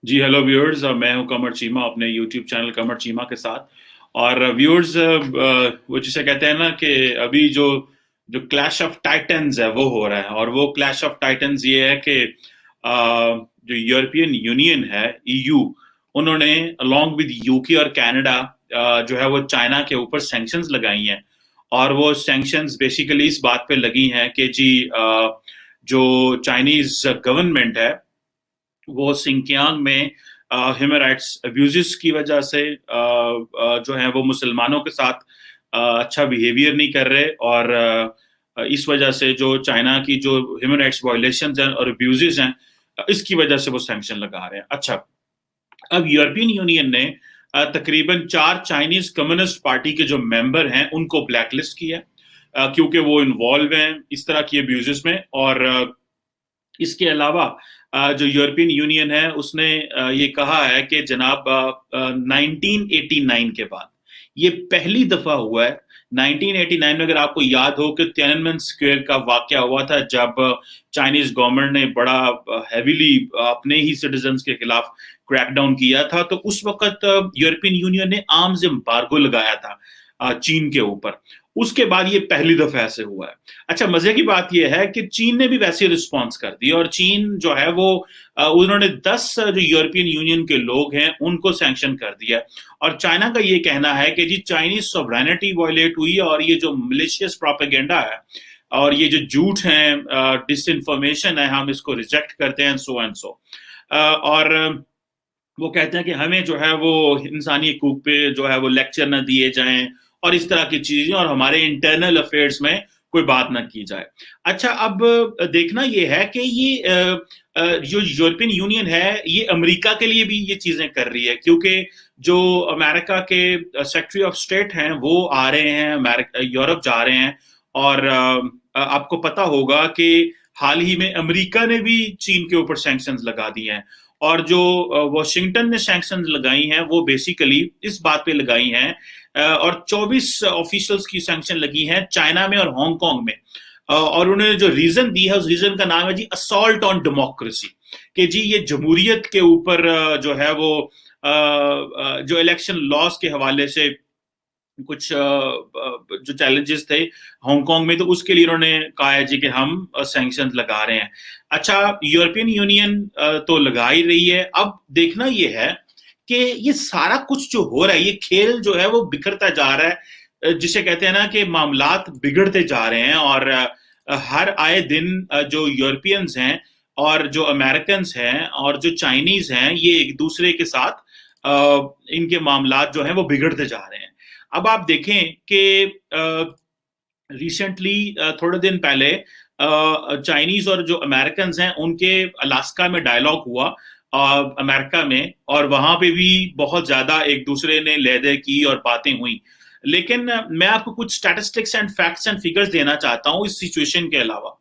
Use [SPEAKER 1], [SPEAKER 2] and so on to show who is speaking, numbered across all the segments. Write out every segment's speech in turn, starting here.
[SPEAKER 1] जी, hello viewers. मैं हूँ कमर चीमा अपने यूट्यूब चैनल कमर चीमा के साथ। और व्यूअर्स, वो जिसे कहते हैं ना कि अभी जो जो क्लैश ऑफ टाइटन्स है वो हो रहा है। और वो क्लैश ऑफ टाइटन्स ये है कि जो यूरोपियन यूनियन है, ईयू, उन्होंने अलोंग विद यूके और कनाडा जो है वो चाइना के ऊपर सैंक्शंस लगाई हैं। और वो सैंक्शंस बेसिकली इस बात पे लगी हैं कि जी, जो चाइनीज गवर्नमेंट है वो सिंकियांग में ह्यूमन राइट्स अब्यूजेस की वजह से जो है वो मुसलमानों के साथ अच्छा बिहेवियर नहीं कर रहे। और इस वजह से जो चाइना की जो ह्यूमन राइट्स वायलेशंस हैं और अब्यूजेस हैं, इसकी वजह से वो सैंक्शन लगा रहे हैं। अच्छा, अब यूरोपियन यूनियन ने तकरीबन 4 चाइनीज कम्युनिस्ट पार्टी के जो मेंबर हैं उनको ब्लैकलिस्ट किया है, क्योंकि वो इन्वॉल्व हैं इस तरह की अब्यूजेस में। और इसके अलावा जो यूरोपियन यूनियन है उसने ये कहा है कि जनाब 1989 के बाद ये पहली दफा हुआ है। 1989 में अगर आपको याद हो कि तियाननमेन स्क्वायर का वाकया हुआ था, जब चाइनीज गवर्नमेंट ने बड़ा हैवीली अपने ही सिटीजन्स के खिलाफ क्रैकडाउन किया था, तो उस वक्त यूरोपियन यूनियन ने आर्म्स एम्बार्गो लगाया था चीन के ऊपर। उसके बाद ये पहली दफा ऐसे हुआ है। अच्छा, मजे की बात यह है कि चीन ने भी वैसे रिस्पॉन्स कर दी, और चीन जो है वो उन्होंने 10 जो यूरोपियन यूनियन के लोग हैं उनको सैंक्शन कर दिया। और चाइना का ये कहना है कि जी चाइनीज सॉवरेनिटी वायलेट हुई है, और ये जो मिलिशियस प्रोपेगेंडा है और ये जो झूठ है, डिसइंफॉर्मेशन है, हम इसको रिजेक्ट करते हैं, सो एंड सो। और वो कहते हैं कि हमें जो है वो इंसानी हकूक पे जो है वो लेक्चर ना दिए जाएं और इस तरह की चीजें, और हमारे इंटरनल अफेयर्स में कोई बात ना की जाए। अच्छा, अब देखना ये है कि ये जो यूरोपियन यूनियन है ये अमेरिका के लिए भी ये चीजें कर रही है, क्योंकि जो अमेरिका के सेक्रेटरी ऑफ स्टेट हैं वो आ रहे हैं अमेरिका, यूरोप जा रहे हैं। और आपको पता होगा कि हाल ही में अमेरिका ने भी चीन के ऊपर सैंक्शंस लगा दिए हैं। और जो वॉशिंगटन ने सैंक्शंस लगाई हैं वो बेसिकली इस बात पे लगाई हैं, और 24 ऑफिशियल्स की सैंक्शन लगी हैं चाइना में और हांगकांग में। और उन्होंने जो रीजन दी है उस रीजन का नाम है जी असॉल्ट ऑन डेमोक्रेसी। कि जी ये जमहूरियत के ऊपर जो है वो जो इलेक्शन लॉस के हवाले से कुछ जो चैलेंजेस थे हांगकांग में, तो उसके लिए उन्होंने कहा है जी कि हम सैंक्शन लगा रहे हैं। अच्छा, यूरोपियन यूनियन तो लगा ही रही है। अब देखना ये है कि ये सारा कुछ जो हो रहा है, ये खेल जो है वो बिखरता जा रहा है, जिसे कहते हैं ना कि मामलात बिगड़ते जा रहे हैं। और हर आए दिन जो यूरोपियंस हैं और जो अमेरिकन हैं और जो चाइनीज हैं, ये एक दूसरे के साथ इनके मामलात जो हैं वो बिगड़ते जा रहे हैं। अब आप देखें कि रिसेंटली थोड़े दिन पहले चाइनीज और जो अमेरिकन हैं उनके अलास्का में डायलॉग हुआ अमेरिका में, और वहां पे भी बहुत ज्यादा एक दूसरे ने लहदे की और बातें हुई। लेकिन मैं आपको कुछ statistics and facts and figures देना चाहता हूं इस सिचुएशन के अलावा।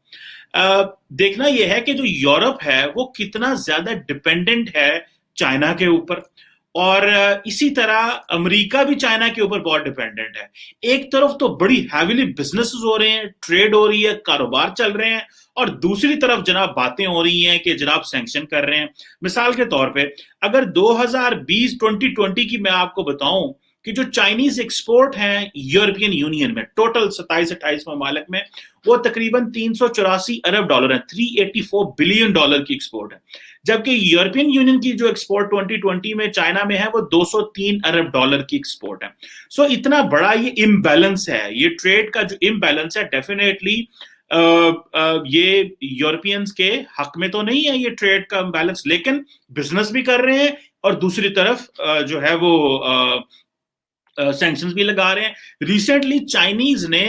[SPEAKER 1] देखना यह है कि जो यूरोप है वो कितना ज्यादा डिपेंडेंट है चाइना के ऊपर, और इसी तरह अमेरिका भी चाइना के ऊपर बहुत डिपेंडेंट है। एक तरफ तो बड़ी हैवीली बिजनेस हो रहे हैं, ट्रेड हो रही है, कारोबार चल रहे हैं, और दूसरी तरफ जनाब बातें हो रही हैं कि जनाब सैंक्शन कर रहे हैं। मिसाल के तौर पे अगर 2020 की मैं आपको बताऊं कि जो चाइनीज एक्सपोर्ट हैं यूरोपियन यूनियन में टोटल 27-28 ममालिक में, वो तकरीबन 384 अरब डॉलर है, $384 बिलियन की एक्सपोर्ट है। जबकि यूरोपियन यूनियन की जो एक्सपोर्ट 2020 में चाइना में है वो $203 अरब की एक्सपोर्ट है। सो इतना बड़ा ये इम्बैलेंस है, ये ट्रेड का जो इम्बैलेंस है, डेफिनेटली ये यूरोपियंस के हक में तो नहीं है ये ट्रेड का इम्बैलेंस, लेकिन बिजनेस भी कर रहे हैं और दूसरी तरफ जो है वो सैंक्शंस भी लगा रहे हैं। रिसेंटली चाइनीज ने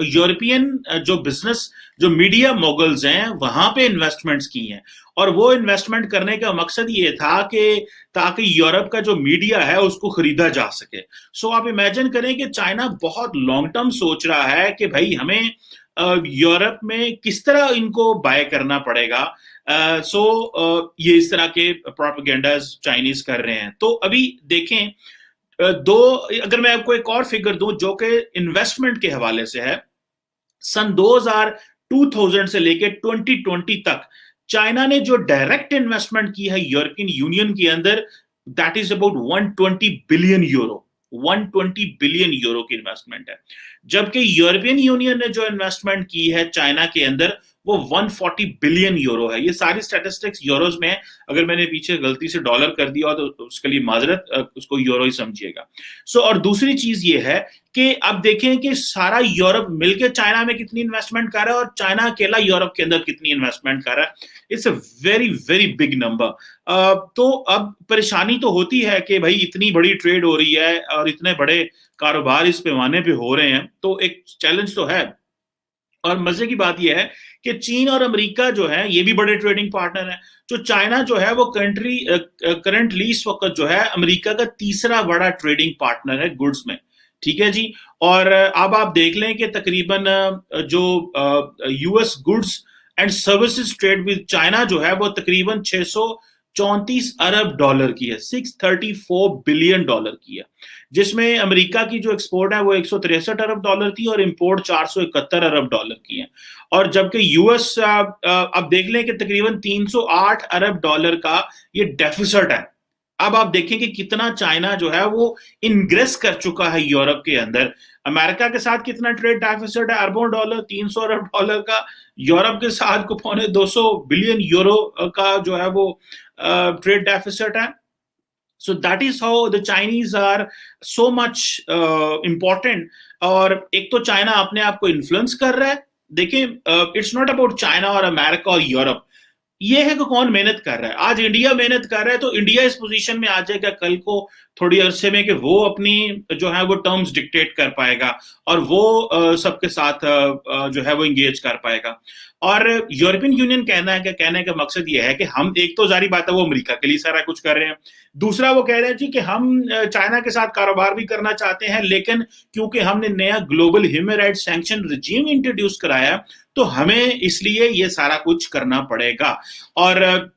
[SPEAKER 1] यूरोपियन जो बिजनेस जो मीडिया मोगल्स हैं वहां पे इन्वेस्टमेंट्स की हैं, और वो इन्वेस्टमेंट करने का मकसद ये था कि ताकि यूरोप का जो मीडिया है उसको खरीदा जा सके। सो आप इमेजिन करें कि चाइना बहुत लॉन्ग टर्म सोच रहा है कि भाई हमें यूरोप में किस तरह इनको बाय करना पड़ेगा। ये इस तरह के प्रोपेगेंडास चाइनीज कर रहे हैं। तो अभी देखें, दो, अगर मैं आपको एक और फिगर दूं जो कि इन्वेस्टमेंट के हवाले से है, सन 2000 से लेके 2020 तक चाइना ने जो डायरेक्ट इन्वेस्टमेंट की है यूरोपियन यूनियन के अंदर, that is about 120 billion euro. 120 billion euro की इन्वेस्टमेंट है। जबकि यूरोपियन यूनियन ने जो इन्वेस्टमेंट की है चाइना के अंदर वो 140 बिलियन यूरो है। ये सारी स्टैटिस्टिक्स यूरोज में है। अगर मैंने पीछे गलती से डॉलर कर दिया तो उसके लिए माजरत, उसको यूरो ही समझिएगा। और दूसरी चीज ये है कि अब देखें कि सारा यूरोप मिलकर चाइना में कितनी इन्वेस्टमेंट कर रहा है और चाइना अकेला यूरोप के अंदर कितनी इन्वेस्टमेंट कर रहा है। It's a very very big number. तो अब परेशानी तो होती है कि भाई इतनी बड़ी ट्रेड हो रही है और इतने बड़े कारोबार इस पैमाने पे हो रहे हैं, तो एक चैलेंज तो है। और मजे की बात यह है कि चीन और अमेरिका जो है ये भी बड़े ट्रेडिंग पार्टनर हैं। जो चाइना जो है वो करंटली इस वक्त जो है अमेरिका का तीसरा बड़ा ट्रेडिंग पार्टनर है गुड्स में। ठीक है जी। और अब आप देख लें कि तकरीबन जो US goods and services trade with China जो है वो तकरीबन 634 अरब डॉलर की है, 634 बिलियन डॉलर की है। जिसमें अमेरिका की जो एक्सपोर्ट है वो 163 अरब डॉलर थी और इंपोर्ट 471 अरब डॉलर की है। और जबकि यूएस अब देख लें कि तकरीबन 308 अरब डॉलर का ये डेफिसिट है। अब आप देखें कि कितना चाइना जो है वो इनग्रेस कर चुका है यूरोप के अंदर। अमेरिका के साथ कितना ट्रेड डेफिसिट है, अरबों डॉलर, 300 अरब डॉलर का। यूरोप के साथ को पौने 200 बिलियन यूरो का जो है वो ट्रेड डेफिसिट है। So that is how the Chinese are so much important। और एक तो चाइना अपने आप को इन्फ्लुएंस कर रहा है। देखिए, इट्स नॉट अबाउट चाइना और अमेरिका और यूरोप, ये है कि कौन मेहनत कर रहा है। आज इंडिया मेहनत कर रहा है तो इंडिया इस पोजीशन में आ जाएगा कल को थोड़ी अरसे में कि वो अपनी जो है वो टर्म्स डिक्टेट कर पाएगा और वो सबके साथ जो है वो इंगेज कर पाएगा। और यूरोपियन यूनियन कहने का मकसद ये है कि हम, एक तो जारी बात है वो अमेरिका के लिए सारा कुछ कर रहे हैं, दूसरा वो कह रहे हैं जी कि हम चाइना के साथ कारोबार भी करना चाहते हैं, लेकिन क्योंकि हमने नया global human rights sanction regime introduce कराया तो हमें इसलिए ये सारा कुछ करना पड़ेगा। और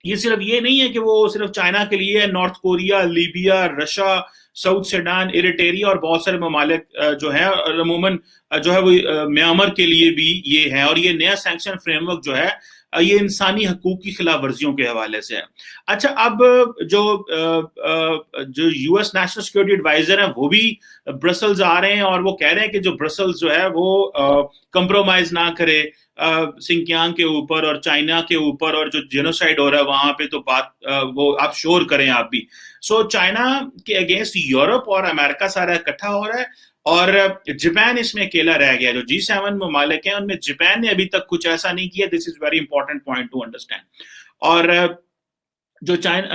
[SPEAKER 1] ये सिर्फ ये नहीं है कि वो सिर्फ चाइना के लिए है, north Korea, Libya, Russia, south Sudan, Eritrea और बहुत सारे ममालिक जो है, अमूमन जो है वो म्यांमार के लिए भी ये है। और ये नया सैंक्शन फ्रेमवर्क जो है ये इंसानी हकूक की खिलाफ वर्जियों के हवाले से है। अच्छा, अब जो यूएस नेशनल सिक्योरिटी एडवाइजर है वो भी ब्रसल्स आ रहे हैं और वो कह रहे हैं कि जो ब्रसल्स जो है वो कंप्रोमाइज ना करे सिंकियांग के ऊपर और चाइना के ऊपर, और जो जेनोसाइड हो रहा है वहां पे तो बात वो आप श्योर करें आप भी। सो चाइना के अगेंस्ट यूरोप और अमेरिका सारा इकट्ठा हो रहा है और जापान इसमें अकेला रह गया। जो G7 ममालिक हैं उनमें जापान ने अभी तक कुछ ऐसा नहीं किया। This is very important point two understand. और जो चाइना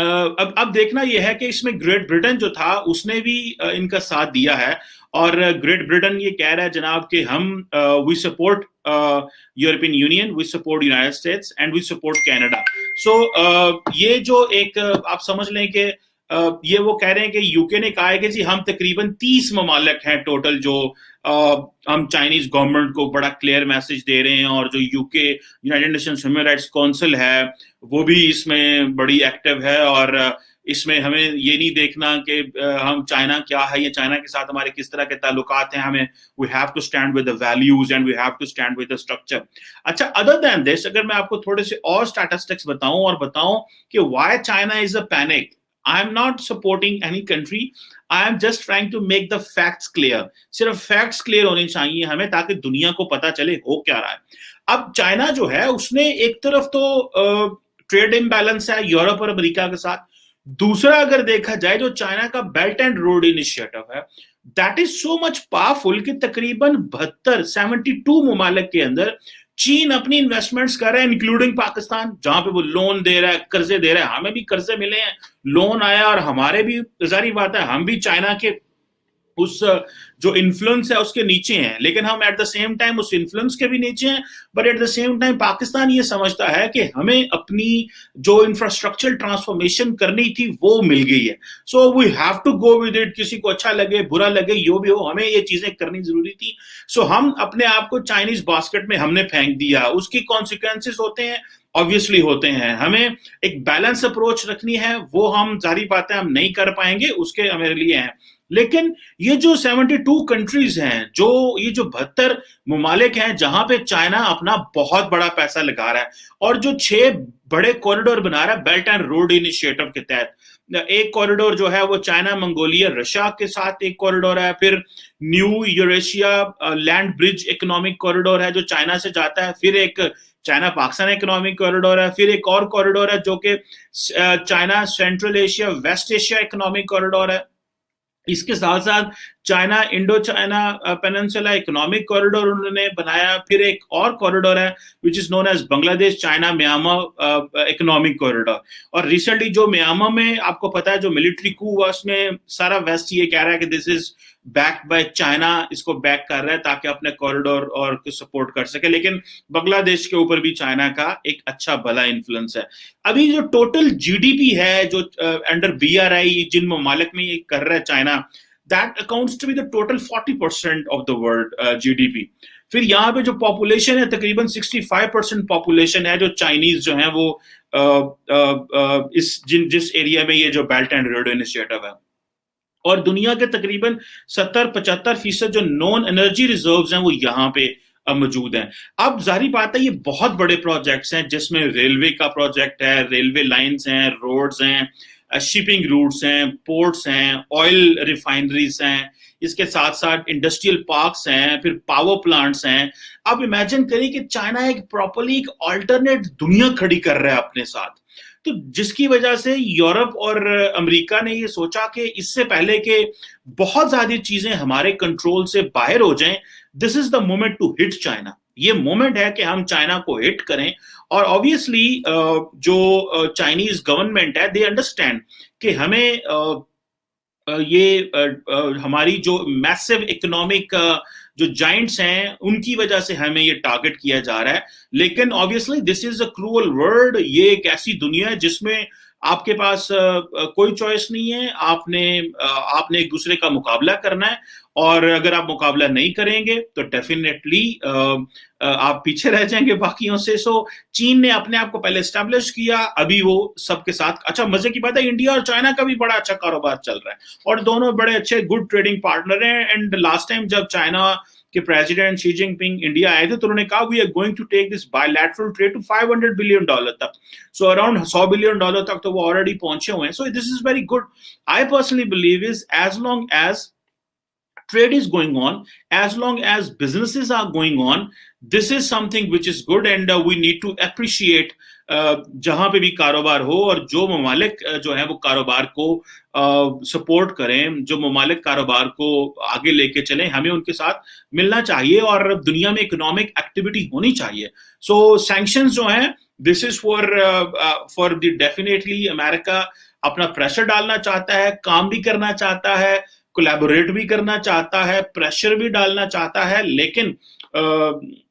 [SPEAKER 1] अब देखना यह है कि इसमें ग्रेट ब्रिटेन जो था उसने भी इनका साथ दिया है। और ग्रेट ब्रिटेन ये कह रहा है जनाब कि हम we support European Union, we support United States and we support Canada. So ये जो एक आप समझ लें कि ये वो कह रहे हैं कि यूके ने कहा है कि जी हम तकरीबन 30 ममालिक हैं टोटल जो हम चाइनीज गवर्नमेंट को बड़ा क्लियर मैसेज दे रहे हैं। और जो UK United Nations human rights council है वो भी इसमें बड़ी एक्टिव है। और इसमें हमें ये नहीं देखना कि हम चाइना क्या है या चाइना के साथ हमारे किस तरह के ताल्लुकात हैं, हमें we have to stand with the values and we have to stand with the structure. अच्छा, अदर देन दिस अगर मैं आपको थोड़े से और स्टैटिस्टिक्स बताऊं और बताऊं कि why China is a panic, I am not supporting any country. I am just trying to make the facts clear. सिर्फ facts clear होने चाहिए हमें ताकि दुनिया को पता चले हो क्या रहा है। अब चाइना जो है उसने एक तरफ तो ट्रेड इम्बैलेंस है यूरोप और अमेरिका के साथ, दूसरा अगर देखा जाए जो चाइना का बेल्ट एंड रोड इनिशिएटिव है that is so much powerful कि तकरीबन 72 ममालिक के अंदर चीन अपनी इन्वेस्टमेंट्स कर रहा है, इंक्लूडिंग पाकिस्तान, जहां पे वो लोन दे रहा है, कर्जे दे रहा है। हमें भी कर्जे मिले हैं, लोन आया और हमारे भी, जारी बात है हम भी चाइना के उस जो इन्फ्लुएंस है उसके नीचे हैं, लेकिन हम एट द सेम टाइम उस इन्फ्लुएंस के भी नीचे हैं। But at the same time Pakistan ये समझता है कि हमें अपनी जो इंफ्रास्ट्रक्चर ट्रांसफॉर्मेशन करनी थी वो मिल गई है। So we have to go with it, किसी को अच्छा लगे बुरा लगे यो भी हो, हमें ये चीजें करनी जरूरी थी। सो हम अपने आप को चाइनीज बास्केट में हमने फेंक दिया, उसकी कॉन्सिक्वेंसेस होते हैं, ऑब्वियसली होते हैं। हमें एक बैलेंस अप्रोच रखनी है, वो हम जारी बातें हम नहीं कर पाएंगे, उसके हमारे लिए हैं। लेकिन ये जो 72 कंट्रीज हैं, जो ये जो 72 ममालिक हैं जहां पे चाइना अपना बहुत बड़ा पैसा लगा रहा है, और जो 6 बड़े कॉरिडोर बना रहा है बेल्ट एंड रोड इनिशिएटिव के तहत। एक कॉरिडोर जो है वो चाइना मंगोलिया रशिया के साथ एक कॉरिडोर है, फिर new Eurasia land bridge economic corridor है जो चाइना से जाता है, फिर एक चाइना पाकिस्तान इकोनॉमिक कॉरिडोर है, फिर एक और कॉरिडोर है जो कि China Central Asia West Asia economic corridor है। इसके साथ साथ China Indo China peninsula economic corridor उन्होंने बनाया, फिर एक और कॉरिडोर है which is known as Bangladesh China Myanmar economic corridor. और रिसेंटली जो म्यांमार में आपको पता है जो मिलिट्री कू हुआ, उसमें सारा वेस्ट ये कह रहा है कि this is backed by China, इसको बैक कर रहा है ताकि अपने कॉरिडोर और सपोर्ट कर सके, लेकिन बांग्लादेश के ऊपर भी चाइना का एक अच्छा भला इन्फ्लुएंस है। अभी जो टोटल जीडीपी है जो अंडर बीआरआई जिन ममालिक में ये कर रहा है China, that accounts to be the total 40% of the world GDP. फिर यहाँ पे जो पॉपुलेशन है तकरीबन 65% पॉपुलेशन है जो चाइनीज जो है वो जिस एरिया में ये जो बेल्ट एंड रोड इनिशिएटिव है। और दुनिया के तकरीबन 70-75% जो नॉन एनर्जी रिजर्व्स हैं वो यहाँ पे मौजूद हैं। अब जाहिर बात है ये बहुत बड़े प्रोजेक्ट्स हैं जिसमें रेलवे का प्रोजेक्ट है, रेलवे लाइंस हैं, रोड्स हैं, शिपिंग रूट्स हैं, पोर्ट्स हैं, ऑयल रिफाइनरीज हैं, इसके साथ साथ इंडस्ट्रियल पार्क्स हैं, फिर पावर प्लांट्स हैं। अब इमेजिन करिए कि चाइना एक प्रॉपरली एक अल्टरनेट दुनिया खड़ी कर रहा है अपने साथ, तो जिसकी वजह से यूरोप और अमेरिका ने ये सोचा कि इससे पहले कि बहुत ज्यादा चीजें हमारे कंट्रोल से बाहर हो जाएं, this is the moment to hit China. ये मोमेंट है कि हम चाइना को हिट करें। और ऑब्वियसली जो चाइनीज गवर्नमेंट है दे अंडरस्टैंड कि हमें ये हमारी जो मैसिव इकोनॉमिक जो जाइंट्स हैं उनकी वजह से हमें ये टारगेट किया जा रहा है। लेकिन obviously this is a cruel world, ये एक ऐसी दुनिया है जिसमें आपके पास कोई चॉइस नहीं है, आपने एक दूसरे का मुकाबला करना है, और अगर आप मुकाबला नहीं करेंगे तो डेफिनेटली आप पीछे रह जाएंगे बाकियों से। सो चीन ने अपने आप को पहले एस्टेब्लिश किया, अभी वो सबके साथ अच्छा, मजे की बात है इंडिया और चाइना का भी बड़ा अच्छा कारोबार चल रहा है और दोनों बड़े अच्छे गुड ट्रेडिंग पार्टनर हैं। एंड लास्ट टाइम जब चाइना कि प्रेसिडेंट शी जिनपिंग इंडिया आए थे तो उन्होंने कहा we are going to take this bilateral trade to $500 billion तक। सो अराउंड $100 बिलियन तक तो वो ऑलरेडी पहुंचे हुए हैं। So this is very good. I personally believe is as long as trade is going on, as long as businesses are going on, this is something which is good, and we need to appreciate जहां पे भी कारोबार हो, और जो ममालिक जो है वो कारोबार को सपोर्ट करें, जो ममालिक कारोबार को आगे लेके चलें, हमें उनके साथ मिलना चाहिए और दुनिया में इकोनॉमिक एक्टिविटी होनी चाहिए। सो सैंक्शंस जो हैं this is for the definitely America अपना प्रेशर डालना चाहता है, काम भी करना चाहता है, कोलैबोरेट भी करना चाहता है, प्रेशर भी डालना चाहता है, लेकिन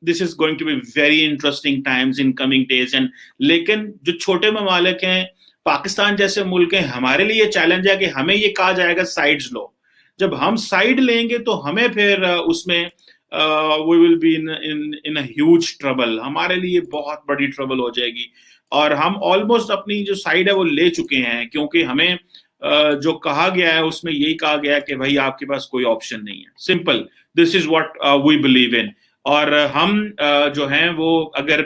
[SPEAKER 1] this is going to be very interesting times in coming days. And लेकिन जो छोटे ममालिक हैं, पाकिस्तान जैसे मुल्क हैं, हमारे लिए चैलेंज है कि हमें ये कहा जाएगा साइड्स लो। जब हम साइड लेंगे तो हमें फिर उसमें we will be in a huge trouble, हमारे लिए बहुत बड़ी ट्रबल हो जाएगी। और हम ऑलमोस्ट अपनी जो साइड है वो ले चुके हैं, क्योंकि हमें जो कहा गया है उसमें यही कहा गया है कि भाई आपके पास कोई ऑप्शन नहीं है, simple, this is what we believe in. और हम जो हैं वो अगर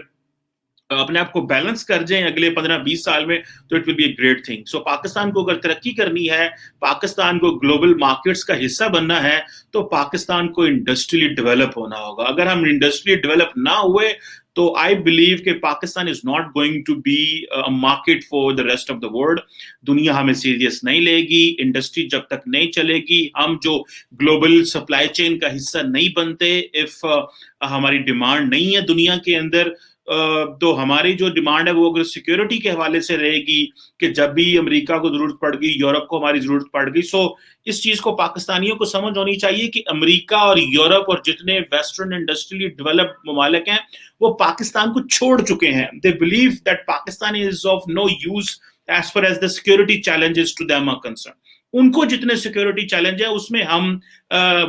[SPEAKER 1] अपने आप को बैलेंस कर जाएं अगले 15-20 साल में तो it will be a great thing. So Pakistan को अगर तरक्की करनी है, पाकिस्तान को ग्लोबल मार्केट्स का हिस्सा बनना है, तो पाकिस्तान को इंडस्ट्रियली डेवलप होना होगा। अगर हम इंडस्ट्रियली डेवलप ना हुए तो आई बिलीव कि Pakistan is not going to be a market for the rest of the world. दुनिया हमें सीरियस नहीं लेगी, इंडस्ट्री जब तक नहीं चलेगी, हम जो ग्लोबल सप्लाई चेन का हिस्सा नहीं बनते, इफ हमारी डिमांड नहीं है दुनिया के अंदर, तो हमारी जो डिमांड है वो अगर सिक्योरिटी के हवाले से रहेगी कि जब भी अमेरिका को जरूरत पड़ गई, यूरोप को हमारी जरूरत पड़ गई। सो इस चीज को पाकिस्तानियों को समझ होनी चाहिए कि अमेरिका और यूरोप और जितने वेस्टर्न इंडस्ट्रियली डेवलप्ड ममालिक हैं वो पाकिस्तान को छोड़ चुके हैं। They believe that Pakistan is of no use as far as the security challenges to them are concern. उनको जितने सिक्योरिटी चैलेंज है उसमें हम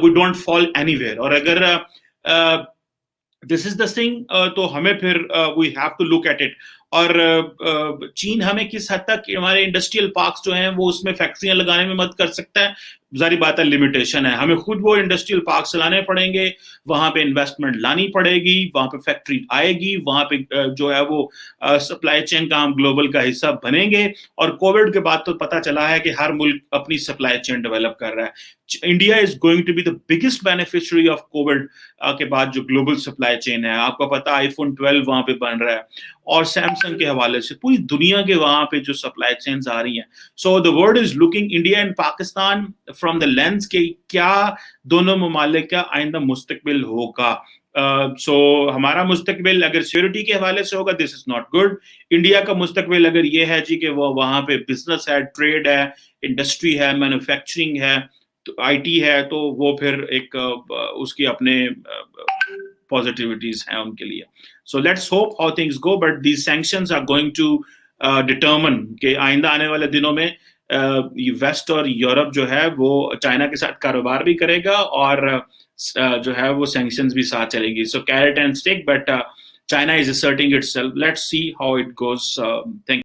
[SPEAKER 1] वी डोंट फॉल एनीवेयर। और अगर दिस इज द थिंग तो हमें फिर we have to look at it. और चीन हमें किस हद तक हमारे इंडस्ट्रियल पार्क्स जो हैं वो उसमें फैक्ट्रियां लगाने में मदद कर सकता है, जारी बात है लिमिटेशन है, हमें खुद वो इंडस्ट्रियल पार्क चलाने पड़ेंगे, वहां पे इन्वेस्टमेंट लानी पड़ेगी, वहां पे फैक्ट्री आएगी, वहां पे जो है वो सप्लाई चेन का हम ग्लोबल का हिस्सा बनेंगे। और कोविड के बाद तो पता चला है कि हर मुल्क अपनी सप्लाई चेन डेवलप कर रहा है। India is going to be the biggest beneficiary of Covid के बाद जो ग्लोबल सप्लाई चेन है। आपको पता आईफोन 12 वहां पे बन रहा है, और सैमसंग के हवाले से पूरी दुनिया के वहां पे जो सप्लाई चेन्स आ रही हैं। So the world is looking India and Pakistan from the lens के क्या दोनों ममालिक का आइंदा मुस्तकबिल होगा। हमारा मुस्तकबिल अगर सिक्योरिटी के हवाले से होगा, this is not good. India का मुस्तकबिल अगर ये है जी कि वो वहां पे बिजनेस है, ट्रेड है, इंडस्ट्री है, मैन्युफैक्चरिंग है, तो आईटी है, तो वो फिर एक उसकी अपने पॉजिटिविटीज हैं उनके लिए। So let's hope how things go, but these sanctions are going to determine कि आइंदा आने वाले दिनों में वेस्ट और यूरोप जो है वो चाइना के साथ कारोबार भी करेगा, और जो है वो सैंक्शंस भी साथ चलेगी। So carrot and stick, but China is asserting itself. Let's see how it goes. Thank